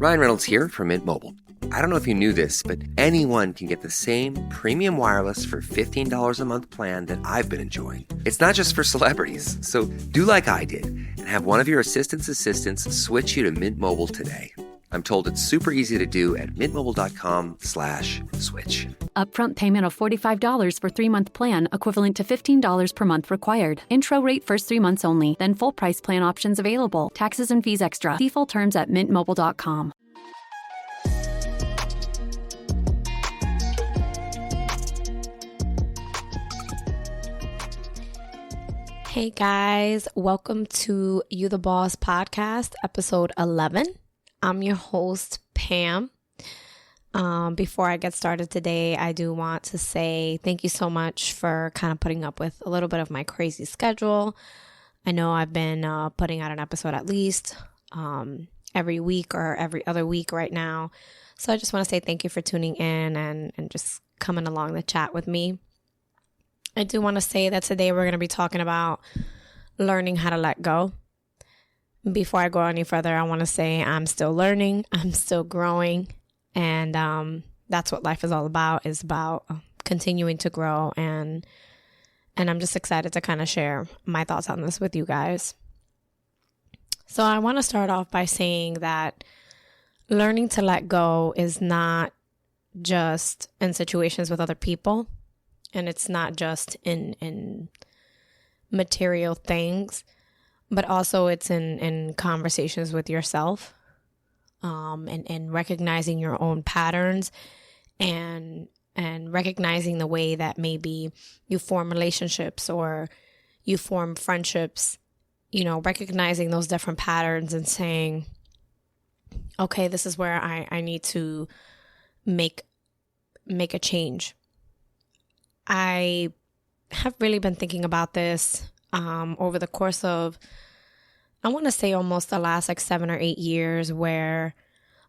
Ryan Reynolds here from Mint Mobile. I don't know if you knew this, but anyone can get the same premium wireless for $15 a month plan that I've been enjoying. It's not just for celebrities. So do like I did and have one of your assistants switch you to Mint Mobile today. I'm told it's super easy to do at mintmobile.com/switch. Upfront payment of $45 for 3-month plan, equivalent to $15 per month required. Intro rate first 3 months only, then full price plan options available. Taxes and fees extra. See full terms at mintmobile.com. Hey guys, welcome to You the Boss podcast, episode 11. I'm your host, Pam. Before I get started today, I do want to say thank you so much for kind of putting up with a little bit of my crazy schedule. I know I've been putting out an episode at least every week or every other week right now. So I just want to say thank you for tuning in and just coming along the chat with me. I do want to say that today we're going to be talking about learning how to let go. Before I go any further, I want to say I'm still learning, I'm still growing, and that's what life is all about, is about continuing to grow, and I'm just excited to kind of share my thoughts on this with you guys. So I want to start off by saying that learning to let go is not just in situations with other people, and it's not just in material things, but also it's in conversations with yourself, and recognizing your own patterns and recognizing the way that maybe you form relationships or you form friendships, recognizing those different patterns and saying, okay, this is where I need to make a change. I have really been thinking about this over the course of, I want to say almost the last 7 or 8 years, where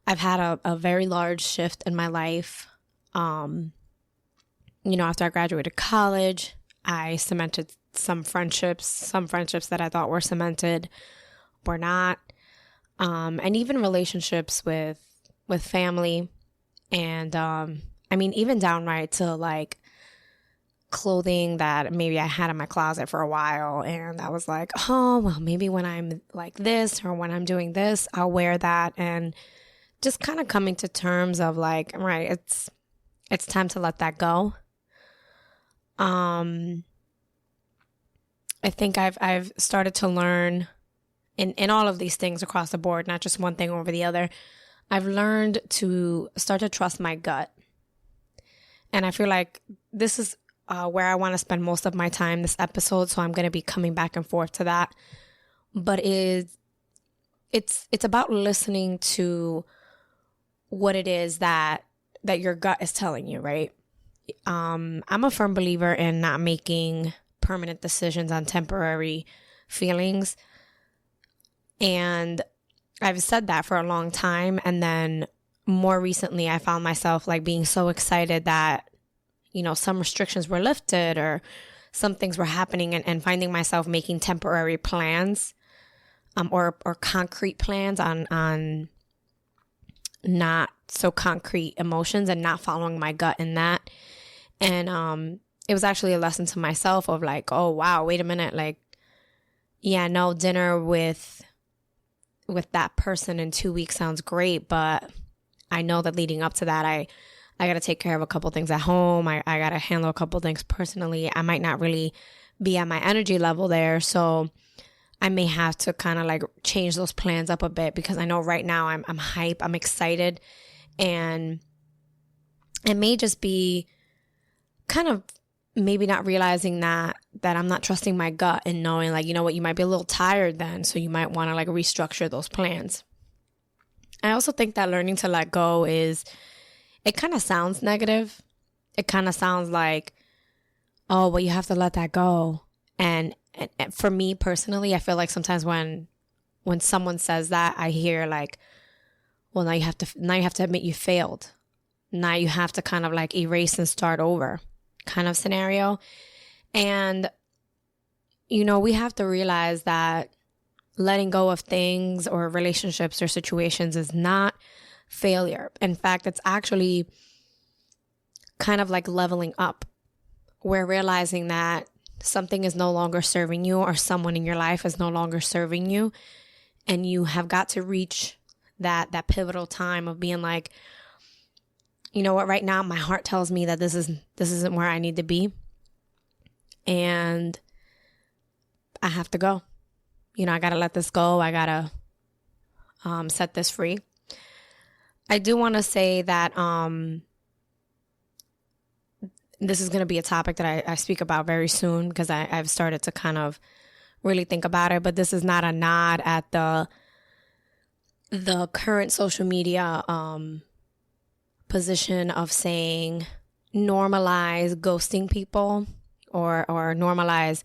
I've had a very large shift in my life. After I graduated college, I cemented some friendships that I thought were cemented were not. And even relationships with family. And even downright to like clothing that maybe I had in my closet for a while, and I was like, oh, well, maybe when I'm like this or when I'm doing this, I'll wear that, and just kind of coming to terms of like, right, it's time to let that go. I think I've started to learn in all of these things across the board, not just one thing over the other. I've learned to start to trust my gut, and I feel like this is where I want to spend most of my time this episode, so I'm going to be coming back and forth to that. But it's about listening to what it is that your gut is telling you, right? I'm a firm believer in not making permanent decisions on temporary feelings. And I've said that for a long time. And then more recently, I found myself like being so excited that some restrictions were lifted or some things were happening, and finding myself making temporary plans or concrete plans on not so concrete emotions and not following my gut in that. And it was actually a lesson to myself of like, oh, wow, wait a minute. Like, yeah, no, dinner with that person in 2 weeks sounds great, but I know that leading up to that, I got to take care of a couple things at home. I got to handle a couple things personally. I might not really be at my energy level there. So I may have to kind of like change those plans up a bit, because I know right now I'm hype, I'm excited, and it may just be kind of maybe not realizing that I'm not trusting my gut and knowing like, you know what, you might be a little tired then. So you might want to like restructure those plans. I also think that learning to let go it kind of sounds negative. It kind of sounds like, oh, well, you have to let that go. And for me personally, I feel like sometimes when someone says that, I hear like, well, now you have to admit you failed. Now you have to kind of like erase and start over kind of scenario. And, we have to realize that letting go of things or relationships or situations is not failure. In fact, it's actually kind of like leveling up. We're realizing that something is no longer serving you, or someone in your life is no longer serving you. And you have got to reach that pivotal time of being like, you know what, right now my heart tells me that this isn't where I need to be. And I have to go. You know, I got to let this go. I got to set this free. I do want to say that this is going to be a topic that I speak about very soon, because I've started to kind of really think about it. But this is not a nod at the current social media position of saying normalize ghosting people, or normalize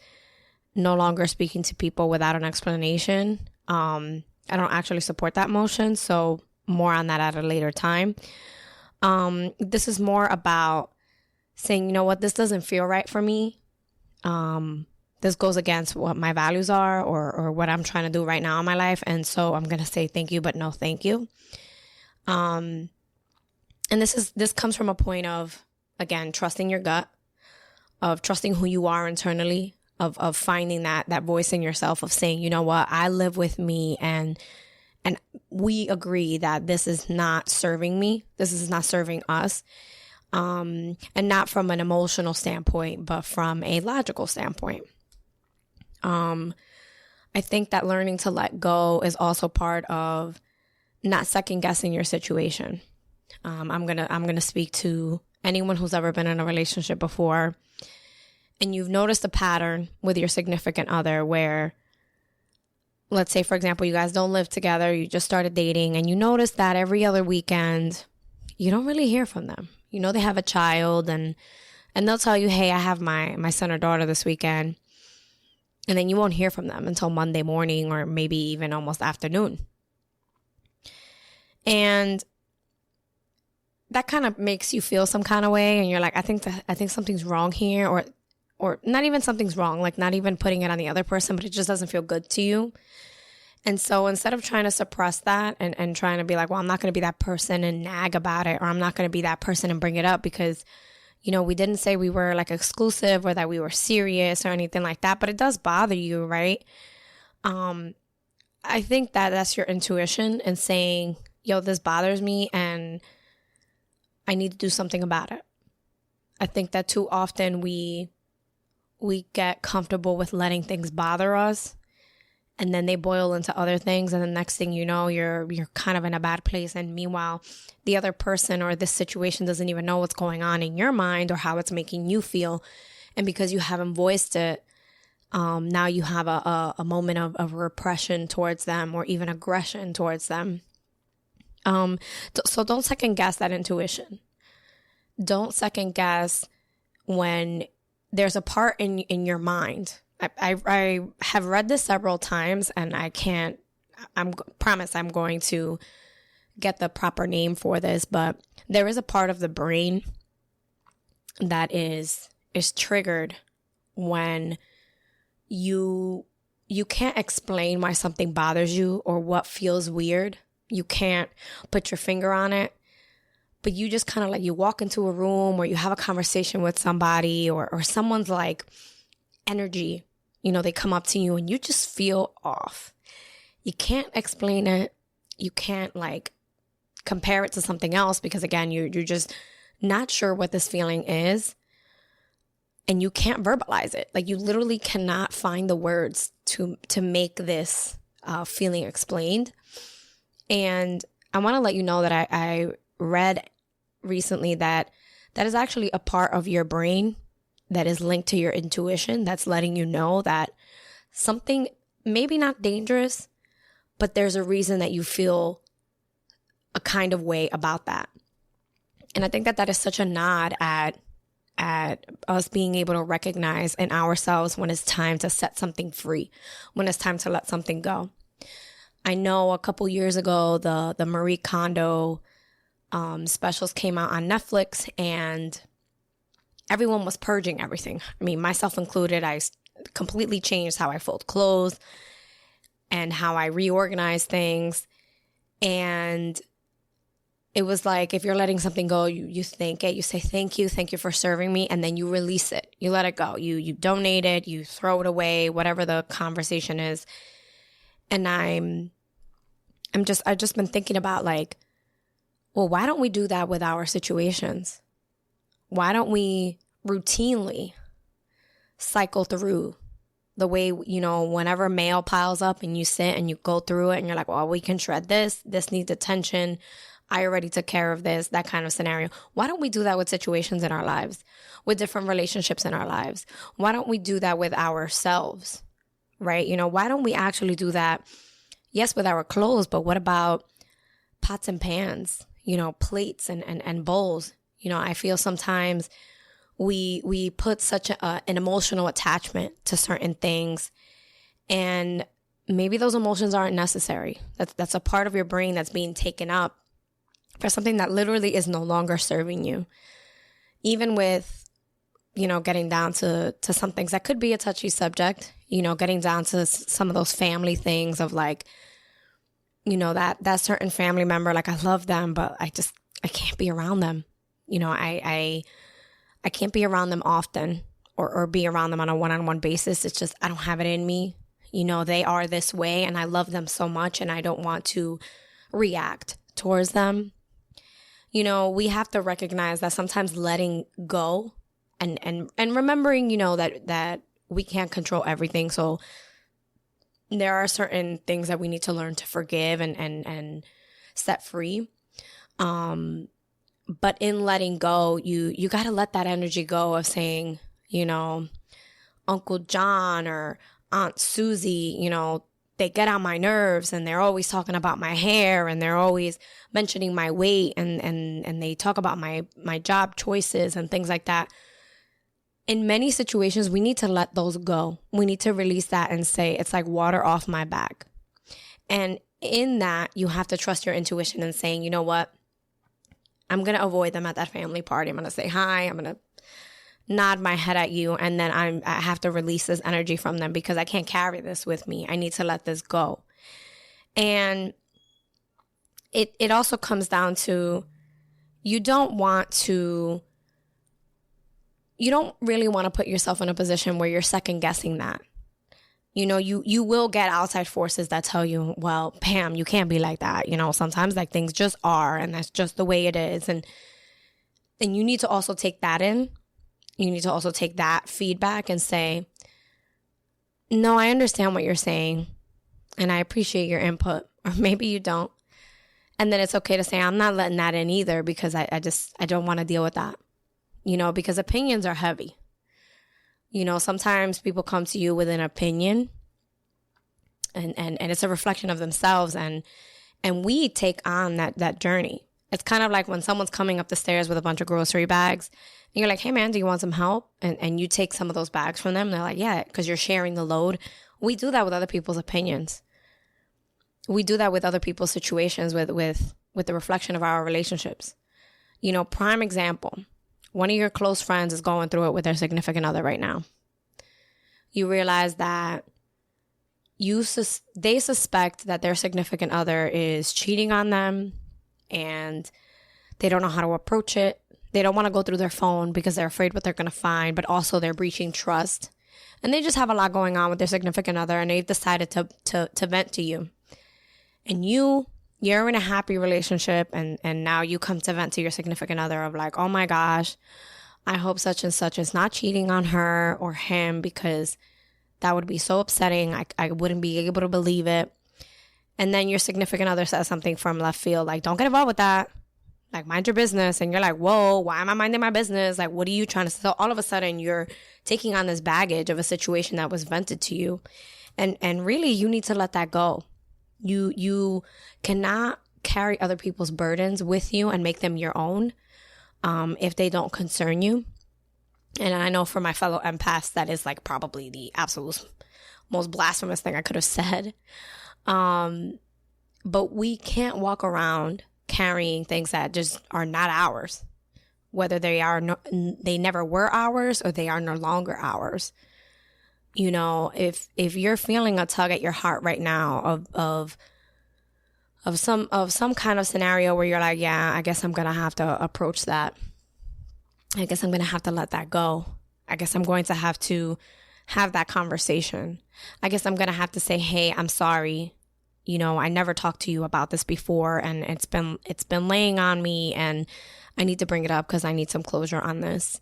no longer speaking to people without an explanation. I don't actually support that motion, so more on that at a later time. This is more about saying, you know what, this doesn't feel right for me. This goes against what my values are, or what I'm trying to do right now in my life. And so I'm going to say thank you, but no thank you. And this comes from a point of, again, trusting your gut, of trusting who you are internally, of finding that voice in yourself of saying, you know what, I live with me, and we agree that this is not serving me. This is not serving us. And not from an emotional standpoint, but from a logical standpoint. I think that learning to let go is also part of not second guessing your situation. I'm gonna speak to anyone who's ever been in a relationship before, and you've noticed a pattern with your significant other where, let's say, for example, you guys don't live together, you just started dating, and you notice that every other weekend, you don't really hear from them. You know, they have a child, and they'll tell you, hey, I have my son or daughter this weekend. And then you won't hear from them until Monday morning, or maybe even almost afternoon. And that kind of makes you feel some kind of way. And you're like, I think something's wrong here, or not even something's wrong, like not even putting it on the other person, but it just doesn't feel good to you. And so instead of trying to suppress that and trying to be like, well, I'm not going to be that person and nag about it, or I'm not going to be that person and bring it up because, you know, we didn't say we were like exclusive or that we were serious or anything like that, but it does bother you, right? I think that that's your intuition and saying, yo, this bothers me and I need to do something about it. I think that too often we get comfortable with letting things bother us, and then they boil into other things, and the next thing you know, you're kind of in a bad place. And meanwhile, the other person or this situation doesn't even know what's going on in your mind or how it's making you feel. And because you haven't voiced it, now you have a moment of repression towards them, or even aggression towards them. So don't second guess that intuition. Don't second guess when there's a part in your mind. I have read this several times, and I promise I'm going to get the proper name for this, but there is a part of the brain that is triggered when you can't explain why something bothers you or what feels weird. You can't put your finger on it, but you just kind of like, you walk into a room or you have a conversation with somebody, or someone's like energy, you know, they come up to you and you just feel off. You can't explain it. You can't like compare it to something else because, again, you're just not sure what this feeling is, and you can't verbalize it. Like, you literally cannot find the words to make this feeling explained. And I want to let you know that I read recently that is actually a part of your brain that is linked to your intuition, that's letting you know that something maybe not dangerous, but there's a reason that you feel a kind of way about that. And I think that is such a nod at us being able to recognize in ourselves when it's time to set something free, when it's time to let something go. I know a couple years ago, the Marie Kondo specials came out on Netflix, and everyone was purging everything. I mean, myself included. I completely changed how I fold clothes and how I reorganize things. And it was like if you're letting something go, you thank it, you say thank you for serving me, and then you release it. You let it go. You donate it, you throw it away, whatever the conversation is. And I've just been thinking about like, well, why don't we do that with our situations? Why don't we routinely cycle through the way, whenever mail piles up and you sit and you go through it and you're like, well, we can shred this needs attention. I already took care of this, that kind of scenario. Why don't we do that with situations in our lives, with different relationships in our lives? Why don't we do that with ourselves, right? Why don't we actually do that? Yes, with our clothes, but what about pots and pans, plates and bowls? I feel sometimes we put such an emotional attachment to certain things, and maybe those emotions aren't necessary. That's a part of your brain that's being taken up for something that literally is no longer serving you. Even with, getting down to some things that could be a touchy subject, getting down to some of those family things of like, that certain family member, like I love them, but I can't be around them. I can't be around them often or be around them on a one-on-one basis. It's just, I don't have it in me. They are this way and I love them so much and I don't want to react towards them. We have to recognize that sometimes letting go and remembering, that we can't control everything. So there are certain things that we need to learn to forgive and set free. But in letting go, you got to let that energy go of saying, Uncle John or Aunt Susie, they get on my nerves and they're always talking about my hair and they're always mentioning my weight and they talk about my job choices and things like that. In many situations, we need to let those go. We need to release that and say, it's like water off my back. And in that, you have to trust your intuition and saying, you know what? I'm going to avoid them at that family party. I'm going to say hi. I'm going to nod my head at you. And then I have to release this energy from them because I can't carry this with me. I need to let this go. And it also comes down to you don't really want to put yourself in a position where you're second guessing that. You will get outside forces that tell you, well, Pam, you can't be like that. Sometimes like things just are and that's just the way it is. And you need to also take that in. You need to also take that feedback and say, no, I understand what you're saying and I appreciate your input. Or maybe you don't. And then it's okay to say, I'm not letting that in either because I don't want to deal with that. Because opinions are heavy. Sometimes people come to you with an opinion and it's a reflection of themselves and we take on that journey. It's kind of like when someone's coming up the stairs with a bunch of grocery bags and you're like, hey man, do you want some help? And you take some of those bags from them. And they're like, yeah, because you're sharing the load. We do that with other people's opinions. We do that with other people's situations with the reflection of our relationships. Prime example. One of your close friends is going through it with their significant other right now. You realize that they suspect that their significant other is cheating on them and they don't know how to approach it. They don't want to go through their phone because they're afraid what they're going to find, but also they're breaching trust. And they just have a lot going on with their significant other and they've decided to vent to you. And you're in a happy relationship and now you come to vent to your significant other of like, oh my gosh, I hope such and such is not cheating on her or him because that would be so upsetting. I wouldn't be able to believe it. And then your significant other says something from left field like, don't get involved with that. Like, mind your business. And you're like, whoa, why am I minding my business? Like, what are you trying to say? So all of a sudden you're taking on this baggage of a situation that was vented to you. And really you need to let that go. You cannot carry other people's burdens with you and make them your own if they don't concern you. And I know for my fellow empaths, that is like probably the absolute most blasphemous thing I could have said. But we can't walk around carrying things that just are not ours, whether they never were ours or they are no longer ours. If you're feeling a tug at your heart right now of of some kind of scenario where you're like, yeah, I guess I'm going to have to approach that. I guess I'm going to have to let that go. I guess I'm going to have to have that conversation. I guess I'm going to have to say, hey, I'm sorry. I never talked to you about this before, and it's been laying on me, and I need to bring it up because I need some closure on this.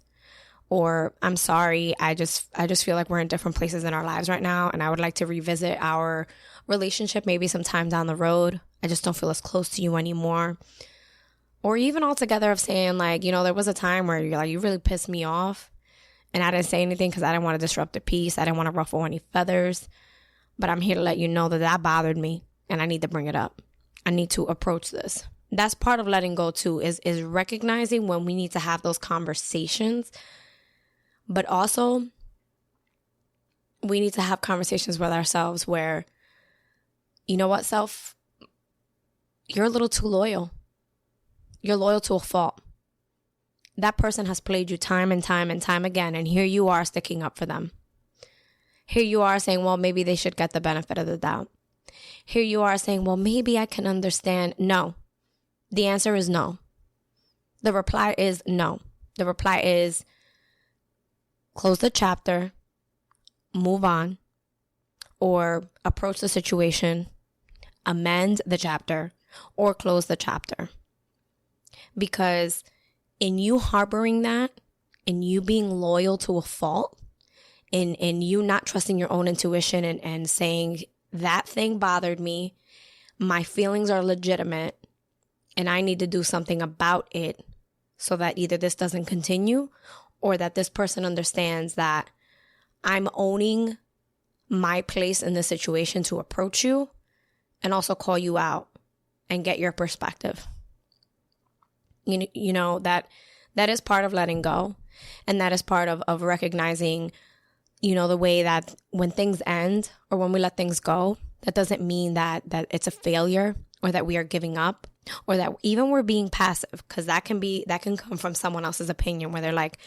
Or I'm sorry, I just feel like we're in different places in our lives right now, and I would like to revisit our relationship maybe sometime down the road. I just don't feel as close to you anymore. Or even altogether of saying like, there was a time where you're like, you really pissed me off, and I didn't say anything because I didn't want to disrupt the peace. I didn't want to ruffle any feathers, but I'm here to let you know that bothered me, and I need to bring it up. I need to approach this. That's part of letting go too, is recognizing when we need to have those conversations. But also, we need to have conversations with ourselves where, you know what, self, you're a little too loyal. You're loyal to a fault. That person has played you time and time and time again, and here you are sticking up for them. Here you are saying, well, maybe they should get the benefit of the doubt. Here you are saying, well, maybe I can understand. No. The answer is no. The reply is no. The reply is, close the chapter, move on, or approach the situation, amend the chapter, or close the chapter. Because in you harboring that, in you being loyal to a fault, in you not trusting your own intuition and saying, that thing bothered me, my feelings are legitimate, and I need to do something about it so that either this doesn't continue or that this person understands that I'm owning my place in the situation to approach you and also call you out and get your perspective. That is part of letting go. And that is part of recognizing, the way that when things end or when we let things go, that doesn't mean that it's a failure or that we are giving up or that even we're being passive, because that can come from someone else's opinion where they're like,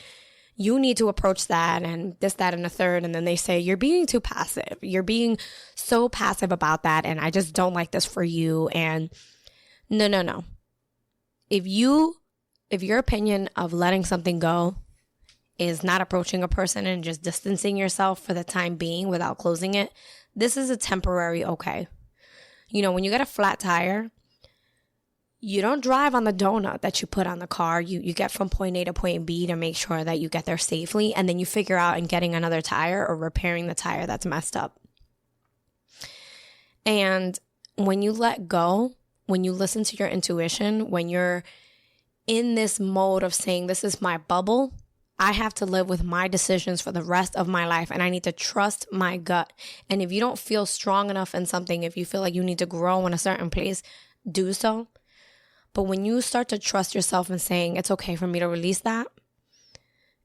you need to approach that and this, that, and a third. And then they say, you're being too passive. You're being so passive about that. And I just don't like this for you. And no. If your opinion of letting something go is not approaching a person and just distancing yourself for the time being without closing it, this is a temporary okay. When you get a flat tire, you don't drive on the donut that you put on the car. You get from point A to point B to make sure that you get there safely. And then you figure out in getting another tire or repairing the tire that's messed up. And when you let go, when you listen to your intuition, when you're in this mode of saying, this is my bubble, I have to live with my decisions for the rest of my life, and I need to trust my gut. And if you don't feel strong enough in something, if you feel like you need to grow in a certain place, do so. But when you start to trust yourself and saying, it's okay for me to release that,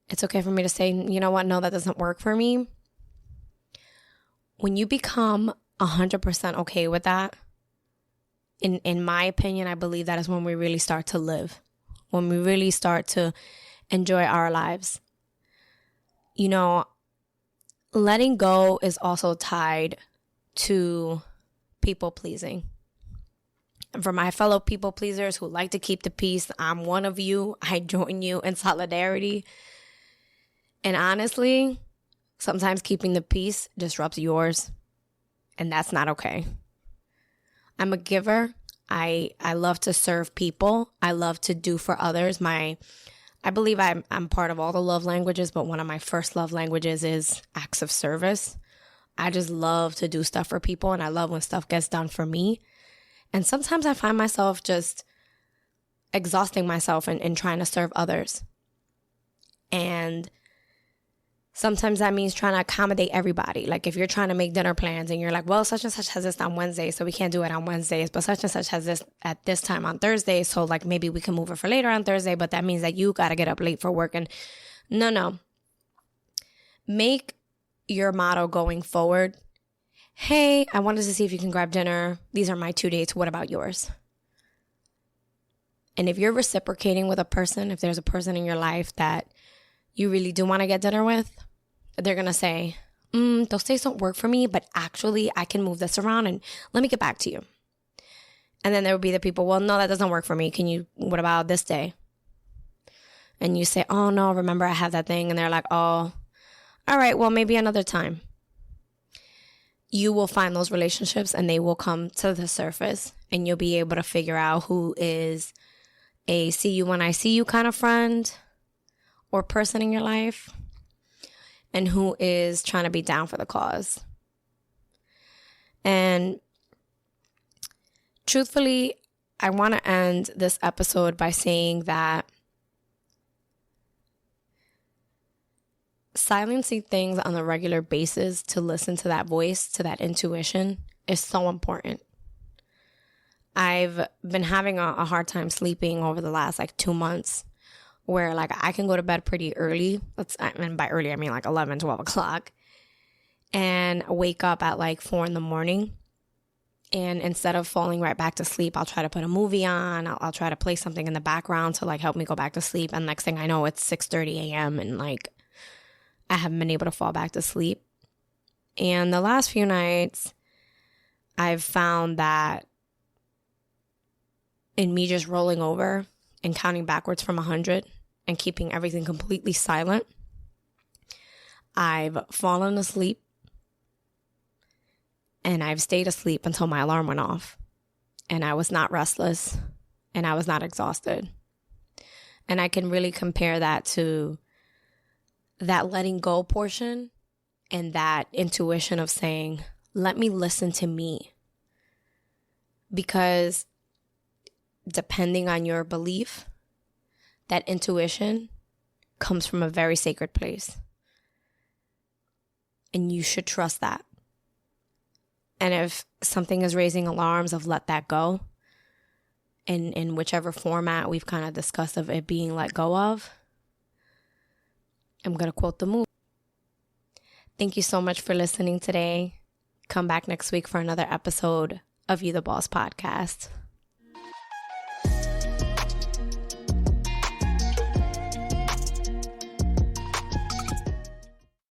it's okay for me to say, you know what, no, that doesn't work for me. When you become 100% okay with that, in my opinion, I believe that is when we really start to live, when we really start to enjoy our lives. Letting go is also tied to people pleasing. And for my fellow people pleasers who like to keep the peace, I'm one of you. I join you in solidarity. And honestly, sometimes keeping the peace disrupts yours, and that's not okay. I'm a giver. I love to serve people. I love to do for others. I believe I'm part of all the love languages, but one of my first love languages is acts of service. I just love to do stuff for people, and I love when stuff gets done for me. And sometimes I find myself just exhausting myself in trying to serve others. And sometimes that means trying to accommodate everybody. Like if you're trying to make dinner plans and you're like, well, such and such has this on Wednesday, so we can't do it on Wednesdays, but such and such has this at this time on Thursday, so like maybe we can move it for later on Thursday, but that means that you got to get up late for work. And no. Make your motto going forward, hey, I wanted to see if you can grab dinner. These are my 2 dates. What about yours? And if you're reciprocating with a person, if there's a person in your life that you really do want to get dinner with, they're going to say, those days don't work for me, but actually I can move this around and let me get back to you. And then there would be the people, well, no, that doesn't work for me. What about this day? And you say, oh, no, remember I have that thing. And they're like, oh, all right, well, maybe another time. You will find those relationships and they will come to the surface, and you'll be able to figure out who is a see you when I see you kind of friend or person in your life, and who is trying to be down for the cause. And truthfully, I want to end this episode by saying that silencing things on a regular basis to listen to that voice, to that intuition, is so important. I've been having a hard time sleeping over the last 2 months, where I can go to bed pretty early. And by early, I mean 11, 12 o'clock, and wake up at 4 in the morning. And instead of falling right back to sleep, I'll try to put a movie on. I'll try to play something in the background to help me go back to sleep. And next thing I know, it's 6:30 a.m. and I haven't been able to fall back to sleep. And the last few nights, I've found that in me just rolling over and counting backwards from 100 and keeping everything completely silent, I've fallen asleep, and I've stayed asleep until my alarm went off. And I was not restless, and I was not exhausted. And I can really compare that to that letting go portion and that intuition of saying, let me listen to me. Because depending on your belief, that intuition comes from a very sacred place. And you should trust that. And if something is raising alarms of let that go, in whichever format we've kind of discussed of it being let go of, I'm going to quote the movie. Thank you so much for listening today. Come back next week for another episode of You the Boss podcast.